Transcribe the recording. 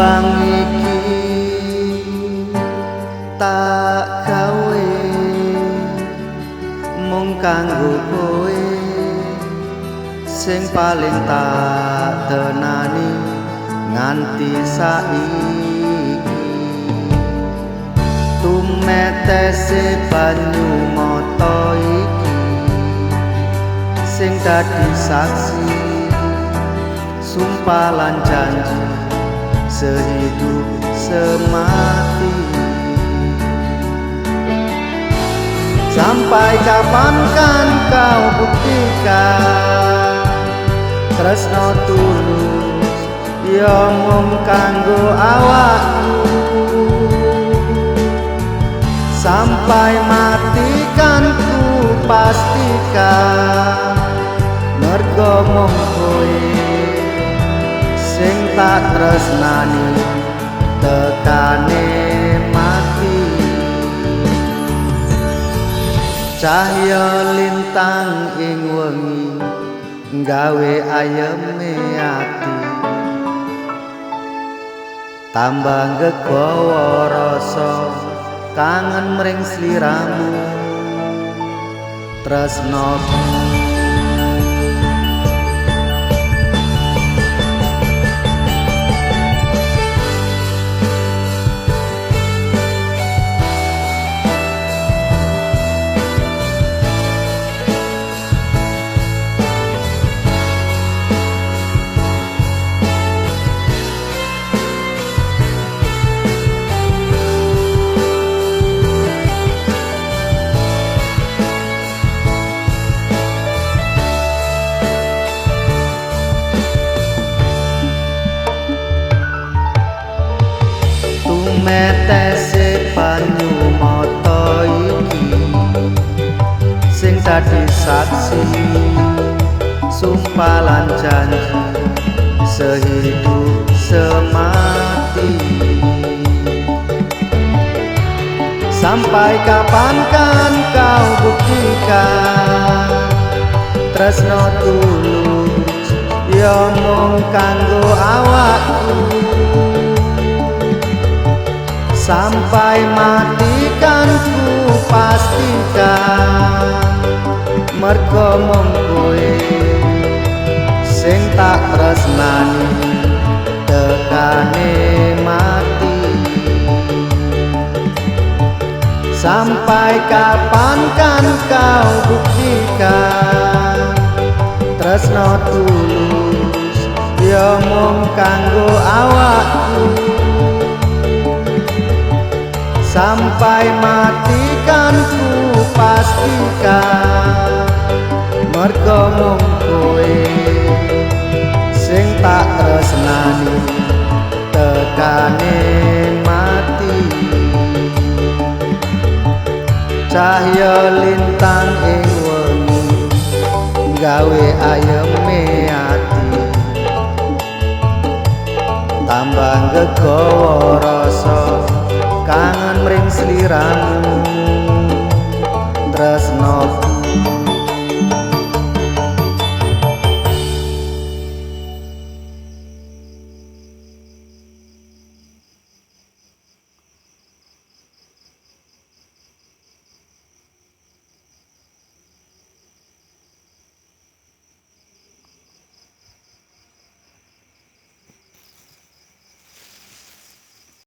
tembang iki tak gawe mung kanggo kowe sing paling tak tenani nganti saiki. Tumetese banyu mata iki sing dadi saksi sumpah lan janji sehidup semati. Sampai kapankah kau buktikan tresno tulus ya mung kanggo awakku. Sampai mati kan ku pastikan mergo mung kowe sing tak tresnani tekane mati. Cahya lintang ing wengi nggawe ayeme ati, tambah gegawa rasa kangen mring sliramu tresnoku. Metese banyu mata iki sing dadi saksi sumpah lan janji sehidup semati. Sampai kapankah kau buktikan tresno tulus ya mung kanggo awakku. Sampai mati kan ku pastikan mergo mung kowe sing tak tresnani tekane mati. Sampai kapankah kau buktikan tresno tulus ya mung kanggo awakku. Sampai mati kan ku pastikan mergo mung kowe sing tak tresnani tekane mati. Cahya lintang ing wengi gawe ayeme ati, tambah gegawa rasa kangen mring sliramu